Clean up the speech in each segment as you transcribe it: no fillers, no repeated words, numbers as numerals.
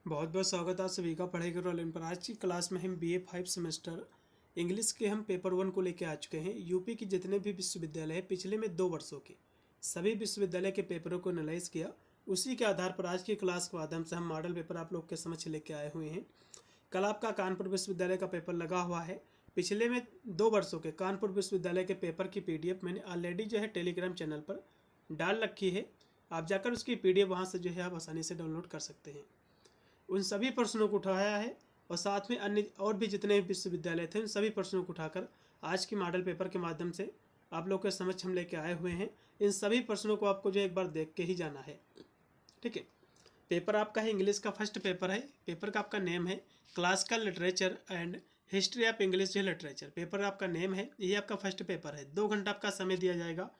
बहुत बहुत स्वागत है आप सभी का पढ़ाई रोल इन पर। आज की क्लास में हम BA 5 सेमेस्टर इंग्लिश के हम पेपर 1 को लेकर आ चुके हैं। यूपी के जितने भी विश्वविद्यालय हैं पिछले में 2 वर्षों के सभी विश्वविद्यालय के पेपरों को एनालाइज किया। उसी के आधार पर आज की क्लास के माध्यम से हम मॉडल पेपर आप लोग के समक्ष लेके आए हुए हैं। कल आपका कानपुर विश्वविद्यालय का पेपर लगा हुआ है। पिछले में 2 वर्षों के कानपुर विश्वविद्यालय के पेपर की PDF मैंने ऑलरेडी जो है टेलीग्राम चैनल पर डाल रखी है। आप जाकर उसकी PDF वहाँ से जो है आप आसानी से डाउनलोड कर सकते हैं। उन सभी प्रश्नों को उठाया है और साथ में अन्य और भी जितने विश्वविद्यालय थे उन सभी प्रश्नों को उठाकर आज की मॉडल पेपर के माध्यम से आप लोग के समक्ष हम लेके आए हुए हैं। इन सभी प्रश्नों को आपको जो एक बार देख के ही जाना है, ठीक है। पेपर आपका है इंग्लिश का फर्स्ट पेपर है। पेपर का आपका नेम है classical literature and history of English literature. Paper आपका नेम है, ये आपका फर्स्ट पेपर है। 2 घंटा आपका समय दिया जाएगा।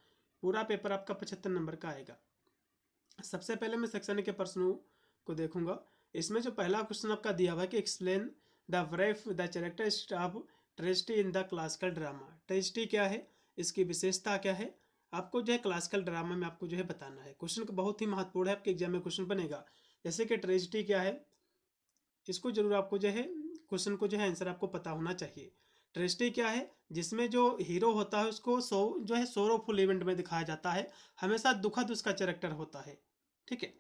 पूरा पेपर आपका 75 नंबर का आएगा। सबसे पहले मैं सेक्शन के प्रश्नों को देखूंगा। इसमें जो पहला क्वेश्चन आपका दिया हुआ है कि explain the brief the characteristic of tragedy in the classical drama. Tragedy क्या है, इसकी विशेषता क्या है, आपको जो है क्लासिकल ड्रामा में आपको जो है बताना है। क्वेश्चन को बहुत ही महत्वपूर्ण है, आपके एग्जाम में क्वेश्चन बनेगा। जैसे कि ट्रेजेडी क्या है, इसको जरूर आपको जो है क्वेश्चन को जो है आंसर आपको पता होना चाहिए। ट्रेजेडी क्या है, जिसमें जो हीरो होता है उसको जो है सोरोफुल इवेंट में दिखाया जाता है, हमेशा दुखद उसका कैरेक्टर होता है, ठीक है।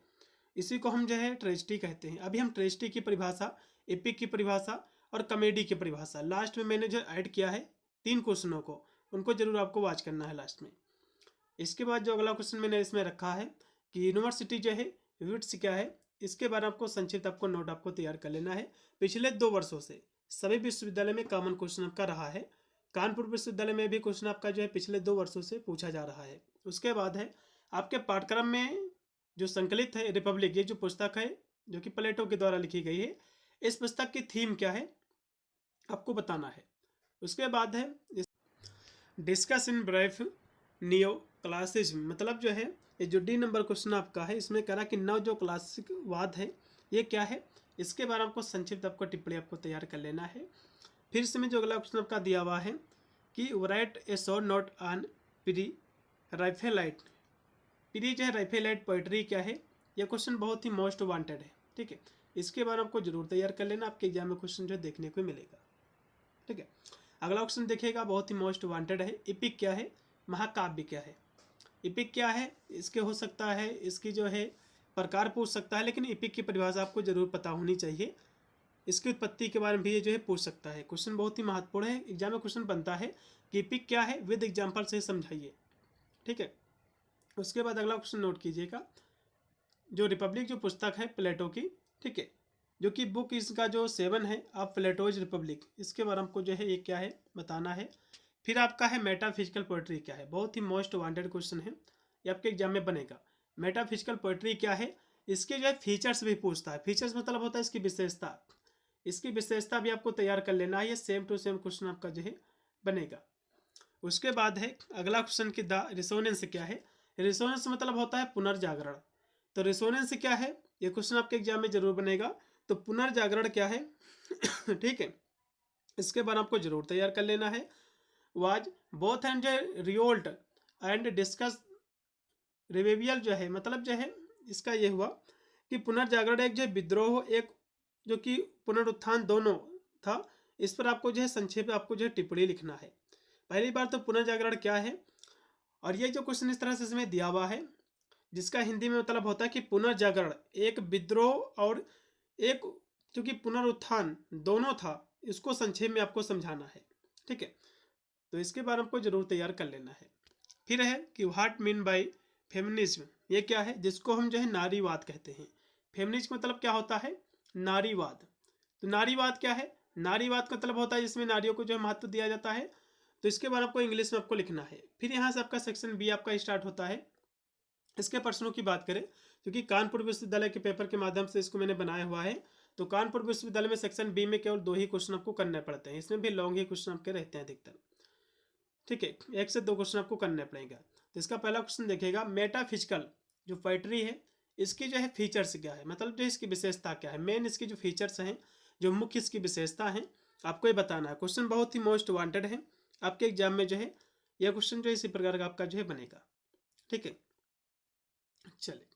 इसी को हम जो है ट्रेजेडी कहते हैं। अभी हम ट्रेजेडी की परिभाषा, एपिक की परिभाषा और कॉमेडी की परिभाषा लास्ट में मैंने जो ऐड किया है 3 क्वेश्चनों को, उनको जरूर आपको वॉच करना है लास्ट में। इसके बाद जो अगला क्वेश्चन मैंने इसमें रखा है कि यूनिवर्सिटी जो है विट्स क्या है, इसके बारे में आपको संक्षिप्त आपको नोट आपको तैयार कर लेना है। पिछले 2 वर्षों से सभी विश्वविद्यालय में कॉमन क्वेश्चन आपका रहा है। कानपुर विश्वविद्यालय में भी क्वेश्चन आपका जो है पिछले 2 वर्षों से पूछा जा रहा है। उसके बाद है आपके पाठ्यक्रम में जो संकलित है रिपब्लिक, ये जो पुस्तक है जो कि प्लेटो के द्वारा लिखी गई है, इस पुस्तक की थीम क्या है आपको बताना है। उसके बाद है discuss in brief neo classicism, मतलब जो है ये जो डी नंबर क्वेश्चन आपका है, इसमें कह रहा कि नव जो क्लासिकवाद है ये क्या है, इसके बारे में आपको संक्षिप्त आपको टिप्पणी आपको तैयार कर लेना है। फिर इसमें जो अगला क्वेश्चन आपका दिया हुआ है कि write a short note on Pre Raphaelite. Pre जो है राइफेलाइट पोइट्री क्या है, यह क्वेश्चन बहुत ही मोस्ट वांटेड है, ठीक है। इसके बारे में आपको जरूर तैयार कर लेना, आपके एग्जाम में क्वेश्चन जो है देखने को मिलेगा, ठीक है। अगला क्वेश्चन देखिएगा, बहुत ही मोस्ट वांटेड है। इपिक क्या है, महाकाव्य क्या है। इपिक क्या है, इसके हो सकता है इसकी जो है प्रकार पूछ सकता है, लेकिन इपिक की परिभाषा आपको जरूर पता होनी चाहिए। इसकी उत्पत्ति के बारे में भी ये जो है पूछ सकता है। क्वेश्चन बहुत ही महत्वपूर्ण है, एग्जाम में क्वेश्चन बनता है कि इपिक क्या है, विद एग्जाम्पल से समझाइए, ठीक है। उसके बाद अगला क्वेश्चन नोट कीजिएगा, जो रिपब्लिक जो पुस्तक है प्लेटो की, ठीक है, जो कि बुक इसका जो 7 है ऑफ प्लेटोज रिपब्लिक, इसके बारे में आपको जो है ये क्या है बताना है। फिर आपका है मेटाफिजिकल पोएट्री क्या है, बहुत ही मोस्ट वांटेड क्वेश्चन है, ये आपके एग्जाम में बनेगा। मेटाफिजिकल पोएट्री क्या है, इसके जो है फीचर्स भी पूछता है। फीचर्स मतलब होता है इसकी विशेषता, इसकी विशेषता भी आपको तैयार कर लेना है। ये सेम टू सेम क्वेश्चन आपका जो है बनेगा। उसके बाद है अगला क्वेश्चन कि द रिसोनेंस क्या है। रिसोनेंस मतलब होता है पुनर्जागरण। तो रिसोनेंस क्या है, ये क्वेश्चन आपके एग्जाम में जरूर बनेगा। तो पुनर्जागरण क्या है ठीक है, इसके बारे में आपको जरूर तैयार कर लेना है। Was both and revolt and discuss revival जो है, मतलब जो है इसका ये हुआ कि पुनर्जागरण एक जो है विद्रोह, एक जो कि पुनरुत्थान दोनों था। इस पर आपको जो है संक्षेप में आपको जो है टिप्पणी लिखना है। पहली बार तो पुनर्जागरण क्या है, और ये जो क्वेश्चन इस तरह से इसमें दिया हुआ है, जिसका हिंदी में मतलब होता है कि पुनर्जागरण एक विद्रोह और एक जो कि पुनरुत्थान दोनों था, इसको संक्षेप में आपको समझाना है, ठीक है। तो इसके बारे में आपको जरूर तैयार कर लेना है। फिर है कि व्हाट मीन बाय फेमिनिज्म, ये क्या है, जिसको हम जो है नारीवाद कहते हैं। फेमिनिज्म मतलब क्या होता है, नारीवाद। तो नारीवाद क्या है, नारीवाद का मतलब होता है जिसमें नारियों को जो है महत्व दिया जाता है। तो इसके बाद आपको इंग्लिश में आपको लिखना है। फिर यहाँ से आपका सेक्शन बी आपका स्टार्ट होता है। इसके प्रश्नों की बात करें, क्योंकि कानपुर विश्वविद्यालय के पेपर के माध्यम से इसको मैंने बनाया हुआ है, तो कानपुर विश्वविद्यालय में सेक्शन बी में केवल 2 ही क्वेश्चन आपको करने पड़ते हैं। इसमें भी लॉन्ग ही क्वेश्चन आपके रहते हैं अधिकतर, ठीक है। 1 से 2 क्वेश्चन आपको करने पड़ेगा। तो इसका पहला क्वेश्चन देखेगा, मेटाफिजिकल जो पोएट्री है इसकी जो है फीचर्स क्या है, मतलब जो इसकी विशेषता क्या है। मेन इसकी जो फीचर्स हैं, जो मुख्य इसकी विशेषता है, आपको ये बताना है। क्वेश्चन बहुत ही मोस्ट वांटेड है, आपके एग्जाम में जो है यह क्वेश्चन जो है इसी प्रकार का आपका जो है बनेगा, ठीक है। चलिए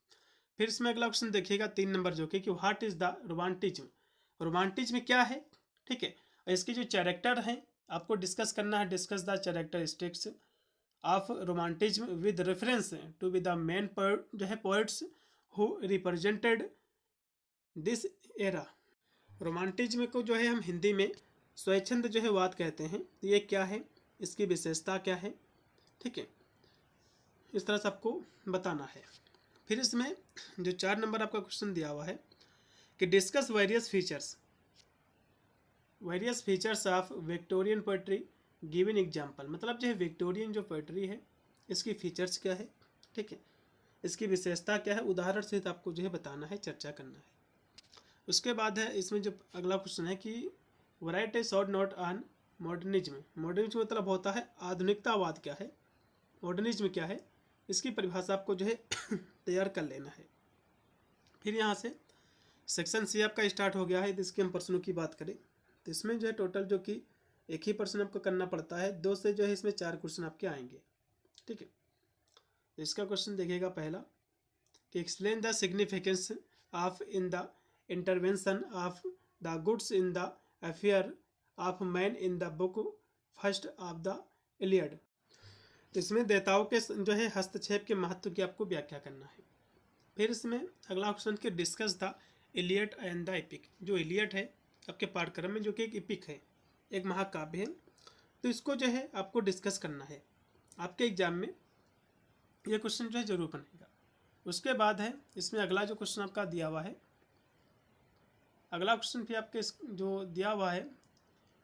फिर इसमें अगला क्वेश्चन देखिएगा 3 नंबर जो कि what is the romanticism, romanticism क्या है, ठीक है। और इसके जो कैरेक्टर हैं आपको डिस्कस करना है, discuss the characteristics of romanticism with reference to be the main जो है poets who represented this era. Romanticism को जो है हम हिंदी में स्वच्छंद जो है वाद कहते हैं। ये क्या है, इसकी विशेषता क्या है, ठीक है, इस तरह से आपको बताना है। फिर इसमें जो 4 नंबर आपका क्वेश्चन दिया हुआ है कि discuss various features of Victorian poetry given example. मतलब जो है विक्टोरियन जो पोएट्री है इसकी फीचर्स क्या है, ठीक है, इसकी विशेषता क्या है, उदाहरण सहित आपको जो है बताना है, चर्चा करना है। उसके बाद है इसमें जो अगला क्वेश्चन है कि write a short note on modernism. Modernism मतलब होता है आधुनिकतावाद क्या है, मॉडर्निज्म क्या है, इसकी परिभाषा आपको जो है तैयार कर लेना है। फिर यहाँ से सेक्शन सी आपका स्टार्ट हो गया है। इसके हम प्रश्नों की बात करें तो इसमें जो है टोटल जो कि एक ही प्रश्न आपको करना पड़ता है, 2 से जो है इसमें 4 क्वेश्चन आपके आएंगे, ठीक है। इसका क्वेश्चन देखिएगा पहला कि explain the significance of in the intervention of the goods in the affair of man in the book first of the Iliad. इसमें देवताओं के जो है हस्तक्षेप के महत्व की आपको व्याख्या करना है। फिर इसमें अगला ऑप्शन के discuss the Iliad and the epic. जो इलियड है आपके पाठ्यक्रम में जो कि एक एपिक है, एक महाकाव्य है, तो इसको जो है आपको डिस्कस करना है। आपके एग्जाम में ये क्वेश्चन जो है जरूर बनेगा। उसके बाद है इसमें अगला जो क्वेश्चन आपका दिया हुआ है, अगला क्वेश्चन भी आपके जो दिया हुआ है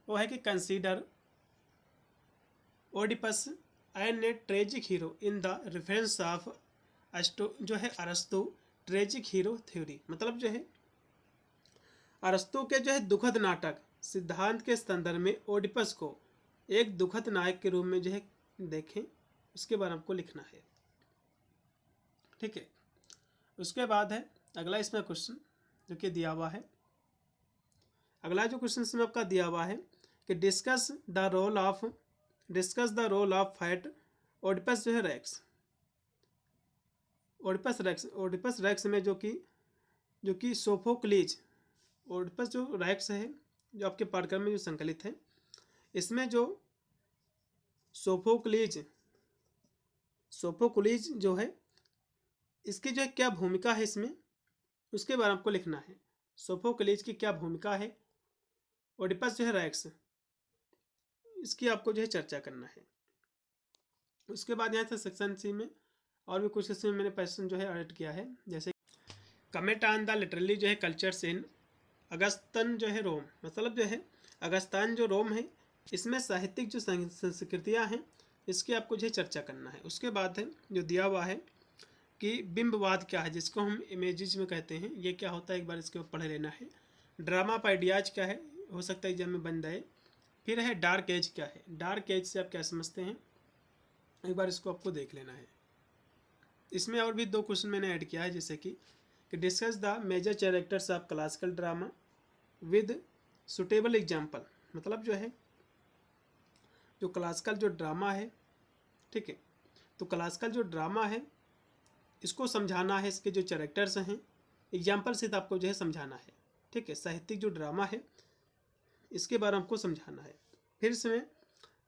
वो है कि consider Oedipus and A tragic hero in the reference of जो है अरस्तु ट्रेजिक हीरो थ्योरी। मतलब जो है अरस्तु के जो है दुखद नाटक सिद्धांत के संदर्भ में ओडिपस को एक दुखद नायक के रूप में जो है देखें, उसके बारे में आपको लिखना है, ठीक है। उसके बाद है अगला इसमें क्वेश्चन जो कि दिया हुआ है, अगला जो क्वेश्चन इसमें आपका दिया हुआ है कि discuss the role of fate Oedipus जो है रेक्स। ओडिपस रेक्स में जो कि सोफोक्लीज, ओडिपस जो रेक्स है जो आपके पाठ्यक्रम में जो संकलित है, इसमें जो सोफोक्लीज जो है इसकी जो है क्या भूमिका है इसमें, उसके बारे में आपको लिखना है। सोफोक्लीज की क्या भूमिका है, ओडिपस जो है रेक्स, इसकी आपको जो है चर्चा करना है। उसके बाद यहाँ से सेक्शन सी में और भी कुछ इसमें मैंने क्वेश्चन जो है ऐड किया है, जैसे कमेंट ऑन द लिटरली जो है कल्चर्स इन अगस्तन जो है रोम। मतलब जो है अगस्तान जो रोम है इसमें साहित्यिक जो संस्कृतियाँ हैं इसकी आपको जो है चर्चा करना है। उसके बाद है जो दिया हुआ है कि बिंबवाद क्या है, जिसको हम इमेजेस में कहते हैं, ये क्या होता है एक बार इसके ऊपर पढ़ लेना है। ड्रामा ऑफ आइडियाज क्या है, हो सकता है एग्जाम में बन जाए। फिर है डार्क एज क्या है, डार्क एज से आप क्या समझते हैं, एक बार इसको आपको देख लेना है। इसमें और भी 2 क्वेश्चन मैंने ऐड किया है, जैसे कि discuss the major characters of classical drama with suitable example. मतलब जो है जो क्लासिकल जो ड्रामा है, ठीक है, तो क्लासिकल जो ड्रामा है इसको समझाना है, इसके जो कैरेक्टर्स हैं एग्जाम्पल से आपको जो है समझाना है, ठीक है। साहित्यिक जो ड्रामा है इसके बारे में आपको समझाना है। फिर इसमें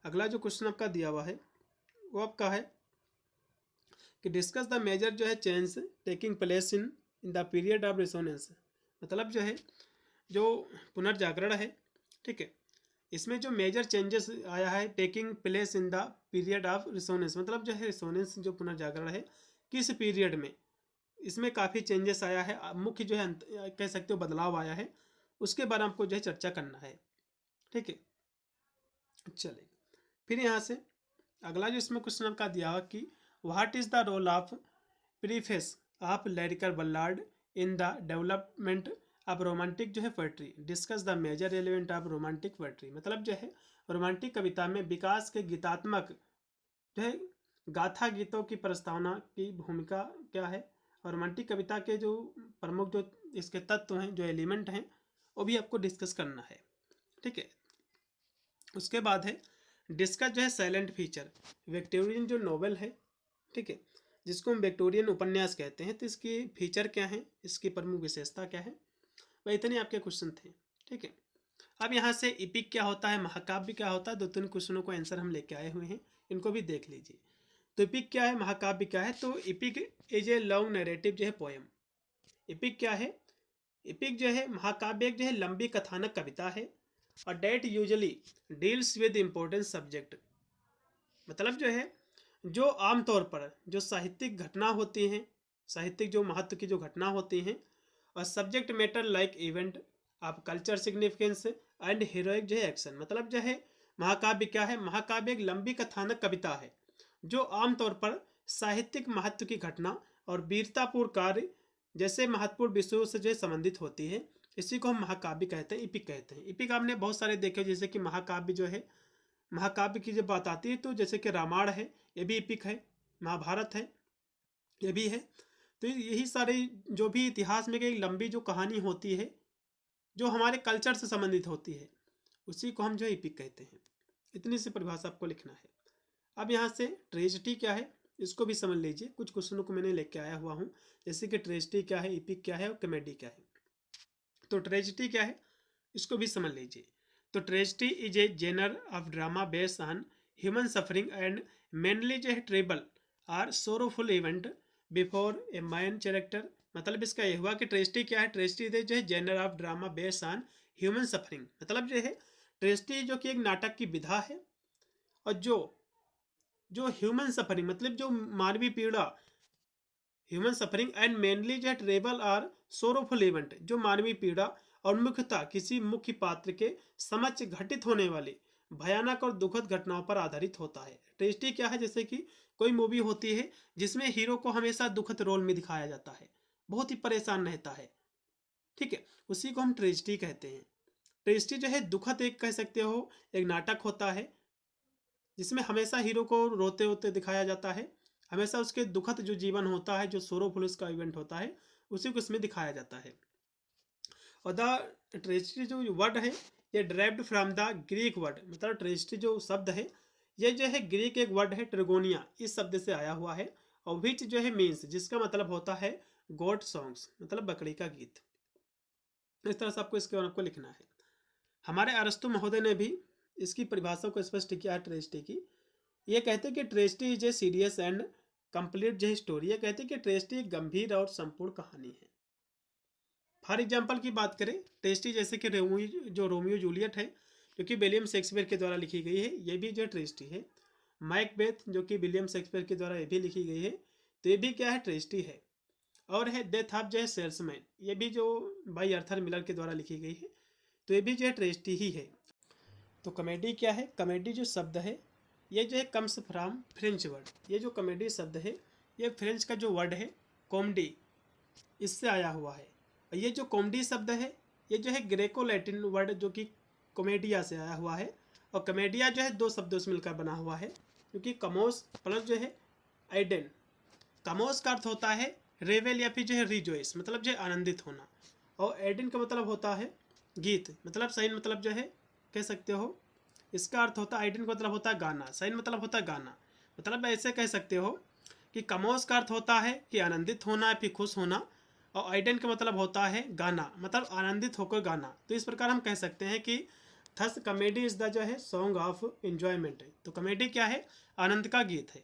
अगला जो क्वेश्चन आपका दिया हुआ है वो आपका है कि डिस्कस द मेजर जो है change taking place in the period of Renaissance. मतलब जो है जो पुनर्जागरण है, ठीक है, इसमें जो मेजर चेंजेस आया है taking place in the period of Renaissance. मतलब जो है रिसोनेंस जो पुनर्जागरण है किस पीरियड में, इसमें काफ़ी चेंजेस आया है, मुख्य जो है कह सकते हो बदलाव आया है, उसके बारे में आपको जो है चर्चा करना है, ठीक है। चलिए फिर यहाँ से अगला जो इसमें क्वेश्चन आपका दिया हुआ कि what is the role of preface of lyrical ballad in the development of romantic जो है poetry. Discuss the major element of romantic poetry. मतलब जो है रोमांटिक कविता में विकास के गीतात्मक जो है गाथा गीतों की प्रस्तावना की भूमिका क्या है, और रोमांटिक कविता के जो प्रमुख जो इसके तत्व हैं, जो एलिमेंट हैं, वो भी आपको डिस्कस करना है, ठीक है। उसके बाद है डिस्कस जो है साइलेंट फीचर, विक्टोरियन जो नॉवेल है, ठीक है, जिसको हम विक्टोरियन उपन्यास कहते हैं। तो इसकी फीचर क्या है, इसकी प्रमुख विशेषता क्या है, वह इतने आपके क्वेश्चन थे। ठीक है, अब यहाँ से इपिक क्या होता है, महाकाव्य क्या होता है, 2-3 क्वेश्चनों को आंसर हम लेके आए हुए हैं, इनको भी देख लीजिए। तो इपिक क्या है, महाकाव्य क्या है। तो EPIC is a long narrative जो है पोएम। इपिक क्या है, इपिक जो है महाकाव्य एक जो है लंबी कथानक कविता है, और that usually deals with important subject. मतलब जो है जो आमतौर पर जो साहित्यिक घटना होती हैं, साहित्यिक जो महत्व की जो घटना होती हैं, और subject matter like event of culture significance and heroic जो है एक्शन। मतलब जो है महाकाव्य क्या है, महाकाव्य एक लंबी कथानक कविता है जो आमतौर पर साहित्यिक महत्व की घटना और वीरतापूर्ण कार्य जैसे महत्वपूर्ण विषयों से जो संबंधित होती है। इसी को हम महाकाव्य कहते हैं, इपिक कहते हैं। इपिक आपने बहुत सारे देखे, जैसे कि महाकाव्य जो है, महाकाव्य की जब बात आती है तो जैसे कि रामायण है, ये भी इपिक है, महाभारत है, ये भी है। तो यही सारे जो भी इतिहास में एक लंबी जो कहानी होती है जो हमारे कल्चर से संबंधित होती है, उसी को हम जो इपिक कहते हैं। इतनी सी परिभाषा आपको लिखना है। अब यहाँ से ट्रेजिडी क्या है इसको भी समझ लीजिए। कुछ क्वेश्चनों को मैंने लेके आया हुआ हूँ, जैसे कि ट्रेजिडी क्या है, इपिक क्या है और कॉमेडी क्या है। तो ट्रेजिडी क्या है इसको भी समझ लीजिए। तो tragedy is a genre of drama based on human suffering and mainly जो है trouble or sorrowful event before a man character. मतलब इसका ये हुआ कि ट्रेजिडी क्या है, ट्रेजिडी जो है genre of drama based on human suffering. मतलब जो है ट्रेजिडी जो कि एक नाटक की विधा है, और जो जो ह्यूमन सफरिंग मतलब जो मानवीय पीड़ा, ह्यूमन सफरिंग एंड मेनली जो है ट्रेबल आर सोरोफुल इवेंट, जो मानवीय पीड़ा और मुख्यतः किसी मुख्य पात्र के समक्ष घटित होने वाली भयानक और दुखद घटनाओं पर आधारित होता है। ट्रेजिडी क्या है, जैसे कि कोई मूवी होती है जिसमें हीरो को हमेशा दुखद रोल में दिखाया जाता है, बहुत ही परेशान रहता है। ठीक है, उसी को हम ट्रेजिडी कहते हैं। ट्रेजिडी जो है दुखद एक कह सकते हो एक नाटक होता है जिसमें हमेशा हीरो को रोते होते दिखाया जाता है, हमेशा उसके दुखद जो जीवन होता है, जो सोरोफुल उसका इवेंट होता है, उसी को इसमें दिखाया जाता है। और द ट्रेजिडी जो वर्ड है ये derived from the Greek word, मतलब ट्रेजिडी जो शब्द है ये जो है ग्रीक एक वर्ड है ट्रिगोनिया, इस शब्द से आया हुआ है, और विच जो है मीन्स जिसका मतलब होता है गॉड सॉन्ग्स, मतलब बकरी का गीत। इस तरह से आपको इसके बारे में आपको लिखना है। हमारे अरस्तु महोदय ने भी इसकी परिभाषा को स्पष्ट किया है ट्रेजिडी की। ये कहते हैं कि tragedy is a serious and complete जो स्टोरी। ये कहते हैं कि ट्रेजिडी एक गंभीर और संपूर्ण कहानी है। फॉर एग्जाम्पल की बात करें, ट्रेजिडी जैसे कि रोमियो जूलियट है जो कि विलियम शेक्सपियर के द्वारा लिखी गई है, ये भी जो ट्रेजिडी है। मैकबेथ जो कि विलियम शेक्सपियर के द्वारा ये भी लिखी गई है, तो ये भी क्या है ट्रेजिडी है। और है डेथ ऑफ जो है सेल्समैन, ये भी जो बाई आर्थर मिलर के द्वारा लिखी गई है, तो ये भी जो है ट्रेजिडी ही है। तो कॉमेडी क्या है, कॉमेडी जो शब्द है ये जो है कम्स फ्रॉम फ्रेंच वर्ड। ये जो कॉमेडी शब्द है ये फ्रेंच का जो वर्ड है कॉमेडी, इससे आया हुआ है। और ये जो कॉमेडी शब्द है ये जो है ग्रेको लैटिन वर्ड जो कि कॉमेडिया से आया हुआ है, और कॉमेडिया जो है दो शब्दों से मिलकर बना हुआ है, क्योंकि कमोस प्लस जो है आइडेन। कमोस का अर्थ होता है रेवेल या फिर जो है रिजोइस, मतलब जो है आनंदित होना, और एडिन का मतलब होता है गीत, मतलब साइन मतलब जो है कह सकते हो इसका अर्थ होता है, आइडिन का मतलब होता है गाना, साइन मतलब होता है गाना। मतलब ऐसे कह सकते हो कि कमोस का अर्थ होता है कि आनंदित होना या फिर खुश होना, और आइडेन का मतलब होता है गाना, मतलब आनंदित होकर गाना। तो इस प्रकार हम कह सकते हैं कि थस कॉमेडी इज द जो है सॉन्ग ऑफ एंजॉयमेंट। तो कॉमेडी क्या है, आनंद का गीत है।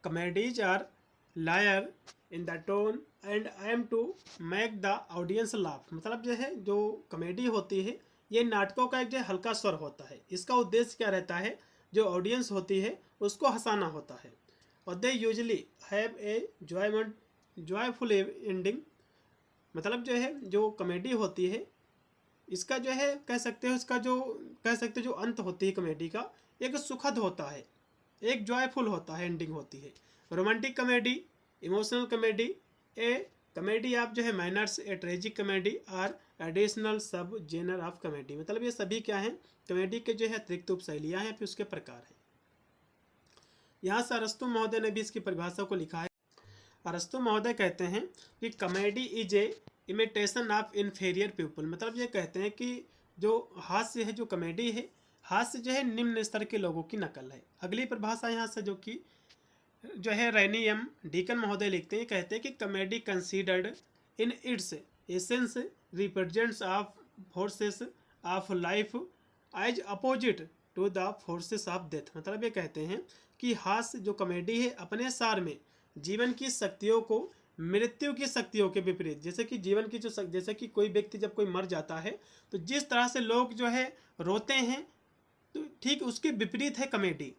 कॉमेडीज आर लायर in the tone and aim to make the audience laugh. मतलब जो है जो कॉमेडी होती है ये नाटकों का एक जो हल्का स्वर होता है, इसका उद्देश्य क्या रहता है, जो ऑडियंस होती है उसको हंसाना होता है। और they usually have a joyful ending. मतलब जो है जो कॉमेडी होती है इसका जो है कह सकते हो, इसका जो कह सकते हो जो अंत होती है कॉमेडी का एक सुखद होता है, एक जॉयफुल होता है, एंडिंग होती है। Romantic comedy, emotional comedy, a comedy of जो है manners, a tragic comedy or additional sub genre of comedy. मतलब ये सभी क्या हैं, कॉमेडी के जो है अतिरिक्त उपशैलियाँ हैं, फिर उसके प्रकार हैं। यहाँ से अरस्तु महोदय ने भी इसकी परिभाषा को लिखा है। अरस्तु महोदय कहते हैं कि comedy is a imitation of inferior people. मतलब ये कहते हैं कि जो हास्य है, जो कॉमेडी है, हास्य जो है निम्न स्तर के लोगों की नकल है। अगली परिभाषा यहाँ से जो कि जो है रैनी एम डीकन महोदय लिखते हैं, कहते हैं कि comedy considered in its essence represents of forces of life as opposite to the forces of death. मतलब ये कहते हैं कि हास्य जो कॉमेडी है अपने सार में जीवन की शक्तियों को मृत्यु की शक्तियों के विपरीत, जैसे कि जीवन की जो जैसे कि कोई व्यक्ति जब कोई मर जाता है तो जिस तरह से लोग जो है रोते हैं, तो ठीक उसके विपरीत है कॉमेडी।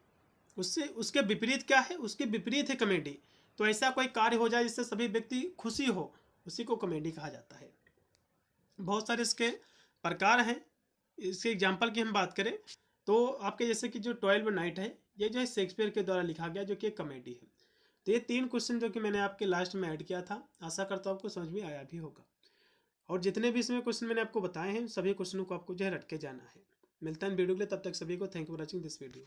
उससे उसके विपरीत क्या है, उसके विपरीत है कॉमेडी। तो ऐसा कोई कार्य हो जाए जिससे सभी व्यक्ति खुशी हो, उसी को कॉमेडी कहा जाता है। बहुत सारे इसके प्रकार हैं। इसके एग्जाम्पल की हम बात करें तो आपके जैसे कि जो 12 नाइट है, ये जो है शेक्सपियर के द्वारा लिखा गया, जो कि एक कॉमेडी है। तो ये 3 क्वेश्चन जो कि मैंने आपके लास्ट में ऐड किया था, आशा करता हूँ आपको समझ में आया भी होगा। और जितने भी इसमें क्वेश्चन मैंने आपको बताए हैं, सभी क्वेश्चनों को आपको जो है रट के जाना है। मिलता है वीडियो के लिए, तब तक सभी को thank you for watching this video.